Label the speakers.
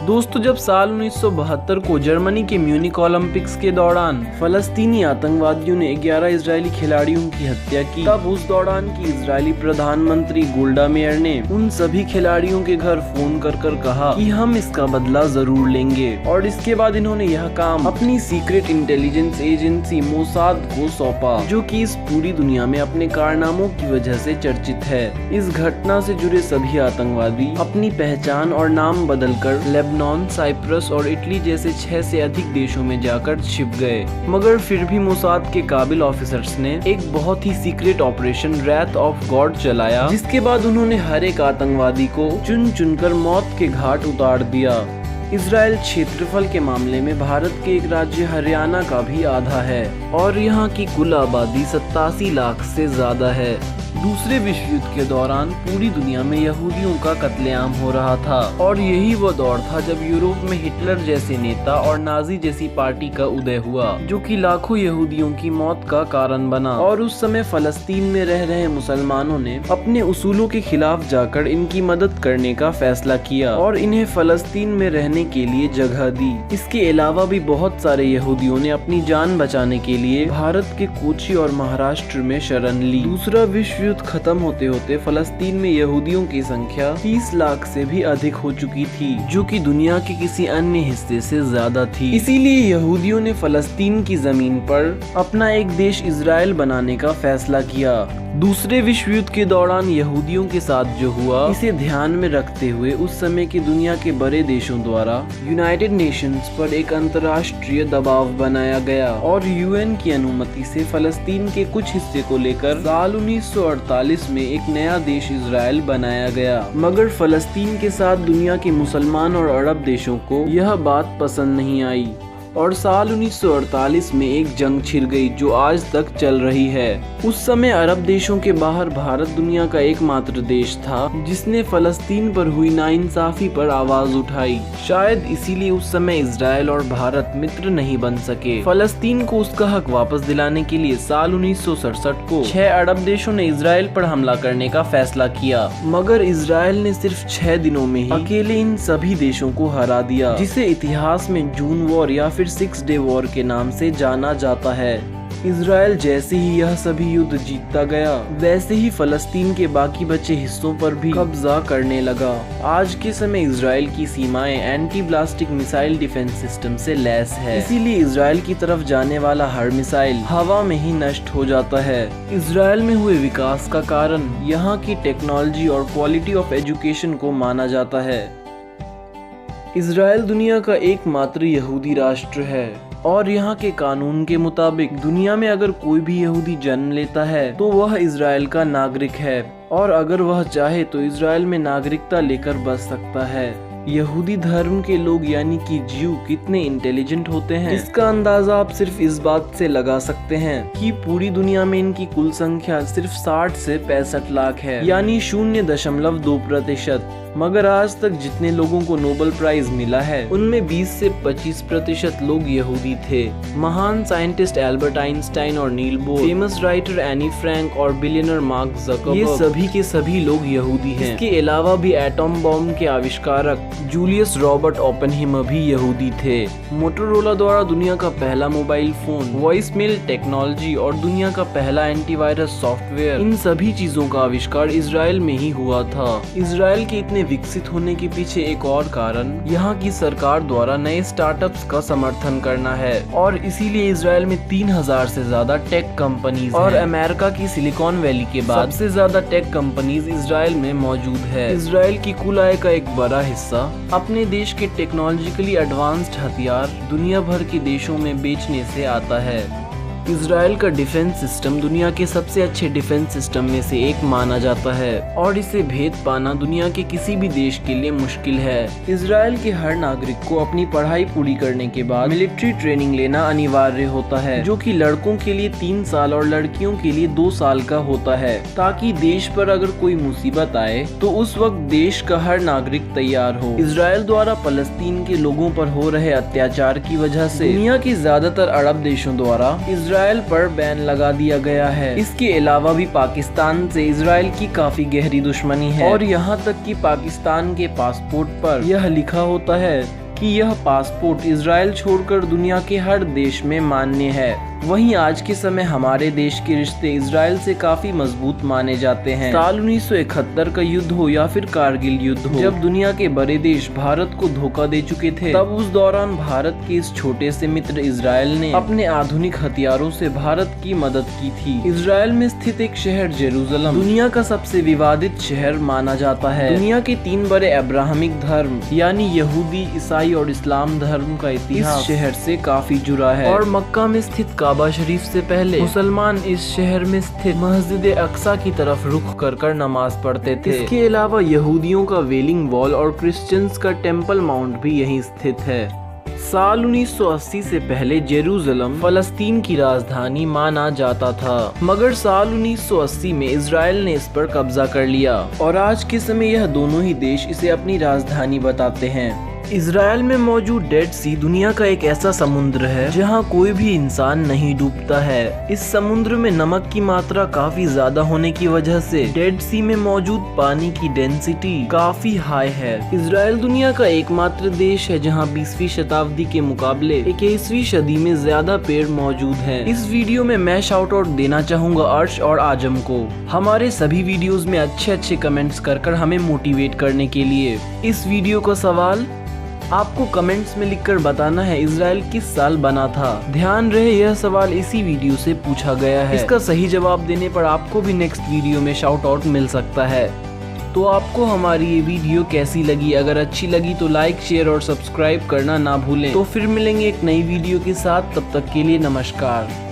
Speaker 1: दोस्तों, जब साल 1972 को जर्मनी के म्यूनिक ओलंपिक्स के दौरान फलस्तीनी आतंकवादियों ने 11 इजरायली खिलाड़ियों की हत्या की, तब उस दौरान की इजरायली प्रधानमंत्री गोल्डा मेयर ने उन सभी खिलाड़ियों के घर फोन कर कहा कि हम इसका बदला जरूर लेंगे। और इसके बाद इन्होंने यह काम अपनी सीक्रेट इंटेलिजेंस एजेंसी मोसाद को सौंपा, जो कि इस पूरी दुनिया में अपने कारनामों की वजह से चर्चित है। इस घटना से जुड़े सभी आतंकवादी अपनी पहचान और नाम बदलकर लेबनान, साइप्रस और इटली जैसे 6 से अधिक देशों में जाकर छिप गए। मगर फिर भी मोसाद के काबिल ऑफिसर्स ने एक बहुत ही secret operation Wrath of God चलाया, जिसके बाद उन्होंने हर एक आतंकवादी को चुन चुनकर मौत के घाट उतार दिया। इजराइल क्षेत्रफल के मामले में भारत के एक राज्य हरियाणा का भी आधा है और यहाँ की कुल आबादी 87 लाख से ज्यादा है। दूसरे विश्व युद्ध के दौरान पूरी दुनिया में यहूदियों का कत्लेआम हो रहा था और यही वो दौर था जब यूरोप में हिटलर जैसे नेता और नाजी जैसी पार्टी का उदय हुआ, जो कि लाखों यहूदियों की मौत का कारण बना। और उस समय फलस्तीन में रह रहे मुसलमानों ने अपने उसूलों के खिलाफ जाकर इनकी मदद करने का फैसला किया और इन्हें फलस्तीन में रहने के लिए जगह दी। इसके अलावा भी बहुत सारे यहूदियों ने अपनी जान बचाने के लिए भारत के कोची और महाराष्ट्र में शरण ली। दूसरा विश्व युद्ध खत्म होते होते फलस्तीन में यहूदियों की संख्या 30 लाख से भी अधिक हो चुकी थी, जो कि दुनिया के किसी अन्य हिस्से से ज्यादा थी। इसीलिए यहूदियों ने फलस्तीन की जमीन पर अपना एक देश इजराइल बनाने का फैसला किया। दूसरे विश्व युद्ध के दौरान यहूदियों के साथ जो हुआ, इसे ध्यान में रखते हुए उस समय की दुनिया के बड़े देशों द्वारा यूनाइटेड नेशंस पर एक अंतर्राष्ट्रीय दबाव बनाया गया और यूएन की अनुमति से फलस्तीन के कुछ हिस्से को लेकर साल 1948 में एक नया देश इजराइल बनाया गया। मगर फलस्तीन के साथ दुनिया के मुसलमान और अरब देशों को यह बात पसंद नहीं आई और साल 1948 में एक जंग छिड़ गई जो आज तक चल रही है। उस समय अरब देशों के बाहर भारत दुनिया का एकमात्र देश था जिसने फलस्तीन पर हुई नाइंसाफी पर आवाज उठाई। शायद इसीलिए उस समय इजराइल और भारत मित्र नहीं बन सके। फलस्तीन को उसका हक वापस दिलाने के लिए साल 1967 को 6 अरब देशों ने इजराइल पर हमला करने का फैसला किया, मगर इजराइल ने सिर्फ 6 दिनों में ही अकेले इन सभी देशों को हरा दिया, जिसे इतिहास में जून वॉर या फिर 6 डे वॉर के नाम से जाना जाता है। इजराइल जैसे ही यह सभी युद्ध जीतता गया, वैसे ही फलस्तीन के बाकी बचे हिस्सों पर भी कब्जा करने लगा। आज के समय इजराइल की सीमाएं एंटी ब्लास्टिक मिसाइल डिफेंस सिस्टम से लैस है, इसीलिए इजराइल की तरफ जाने वाला हर मिसाइल हवा में ही नष्ट हो जाता है। इजराइल में हुए विकास का कारण यहाँ की टेक्नोलॉजी और क्वालिटी ऑफ एजुकेशन को माना जाता है। इजराइल दुनिया का एकमात्र यहूदी राष्ट्र है और यहाँ के कानून के मुताबिक दुनिया में अगर कोई भी यहूदी जन्म लेता है तो वह इजराइल का नागरिक है और अगर वह चाहे तो इजराइल में नागरिकता लेकर बस सकता है। यहूदी धर्म के लोग यानी कि ज्यू कितने इंटेलिजेंट होते हैं, इसका अंदाजा आप सिर्फ इस बात से लगा सकते हैं कि पूरी दुनिया में इनकी कुल संख्या सिर्फ 60 से 65 लाख है, यानी 0.2%। मगर आज तक जितने लोगों को नोबेल प्राइज मिला है उनमें 20 से 25% लोग यहूदी थे। महान साइंटिस्ट एल्बर्ट आइंस्टाइन और Niels Bohr, famous writer Anne Frank और बिलियनर मार्क ज़करबर्ग, ये सभी के सभी लोग यहूदी हैं। इसके अलावा भी एटम बॉम्ब के आविष्कारक जूलियस रॉबर्ट ओपेनहाइमर भी यहूदी थे। मोटोरोला द्वारा दुनिया का पहला mobile phone, voice mail technology और दुनिया का पहला एंटीवायरस सॉफ्टवेयर, इन सभी चीजों का आविष्कार इजराइल में ही हुआ था। इजराइल के इतने विकसित होने के पीछे एक और कारण यहाँ की सरकार द्वारा नए स्टार्टअप्स का समर्थन करना है और इसीलिए इजराइल में 3000 से ज्यादा टेक कंपनीज और अमेरिका की सिलिकॉन वैली के बाद सबसे ज्यादा टेक कंपनीज इजराइल में मौजूद है। इजराइल की कुल आय का एक बड़ा हिस्सा अपने देश के टेक्नोलॉजिकली एडवांस्ड हथियार दुनिया भर के देशों में बेचने से आता है। इजराइल का डिफेंस सिस्टम दुनिया के सबसे अच्छे डिफेंस सिस्टम में से एक माना जाता है और इसे भेद पाना दुनिया के किसी भी देश के लिए मुश्किल है। इजराइल के हर नागरिक को अपनी पढ़ाई पूरी करने के बाद मिलिट्री ट्रेनिंग लेना अनिवार्य होता है, जो कि लड़कों के लिए 3 साल और लड़कियों के लिए 2 साल का होता है, ताकि देश पर अगर कोई मुसीबत आए तो उस वक्त देश का हर नागरिक तैयार हो। इजराइल द्वारा फलस्तीन के लोगों पर हो रहे अत्याचार की वजह से दुनिया के ज्यादातर अरब देशों द्वारा इजराइल इसराइल पर बैन लगा दिया गया है। इसके अलावा भी पाकिस्तान से इसराइल की काफी गहरी दुश्मनी है और यहाँ तक कि पाकिस्तान के पासपोर्ट पर यह लिखा होता है कि यह पासपोर्ट इसराइल छोड़कर दुनिया के हर देश में मान्य है। वहीं आज के समय हमारे देश के रिश्ते इसराइल से काफी मजबूत माने जाते हैं। साल 1971 का युद्ध हो या फिर कारगिल युद्ध हो, जब दुनिया के बड़े देश भारत को धोखा दे चुके थे, तब उस दौरान भारत के इस छोटे से मित्र इसराइल ने अपने आधुनिक हथियारों से भारत की मदद की थी। इसराइल में स्थित एक शहर जेरूसलम दुनिया का सबसे विवादित शहर माना जाता है। दुनिया के 3 बड़े अब्राहमिक धर्म यानी यहूदी, ईसाई और इस्लाम धर्म का इतिहास इस शहर से काफी जुड़ा है और मक्का में स्थित काबा शरीफ से पहले मुसलमान इस शहर में स्थित मस्जिद अक्सा की तरफ रुख कर नमाज पढ़ते थे। इसके अलावा यहूदियों का वेलिंग वॉल और क्रिश्चियंस का टेम्पल माउंट भी यहीं स्थित है। साल 1980 से पहले जेरूसलम फलस्तीन की राजधानी माना जाता था, मगर साल 1980 में इजराइल ने इस पर कब्जा कर लिया और आज के समय यह दोनों ही देश इसे अपनी राजधानी बताते हैं। इजराइल में मौजूद डेड सी दुनिया का एक ऐसा समुद्र है जहां कोई भी इंसान नहीं डूबता है। इस समुद्र में नमक की मात्रा काफी ज्यादा होने की वजह से डेड सी में मौजूद पानी की डेंसिटी काफी हाई है। इजराइल दुनिया का एकमात्र देश है जहां 20वीं शताब्दी के मुकाबले 21वीं सदी में ज्यादा पेड़ मौजूद हैं। इस वीडियो में मैं शाउट आउट देना चाहूँगा अर्श और आजम को, हमारे सभी वीडियोज में अच्छे कमेंट्स कर हमें मोटिवेट करने के लिए। इस वीडियो का सवाल आपको कमेंट्स में लिखकर बताना है, इजराइल किस साल बना था। ध्यान रहे यह सवाल इसी वीडियो से पूछा गया है। इसका सही जवाब देने पर आपको भी नेक्स्ट वीडियो में शाउट आउट मिल सकता है। तो आपको हमारी ये वीडियो कैसी लगी? अगर अच्छी लगी तो लाइक, शेयर और सब्सक्राइब करना ना भूलें। तो फिर मिलेंगे एक नई वीडियो के साथ, तब तक के लिए नमस्कार।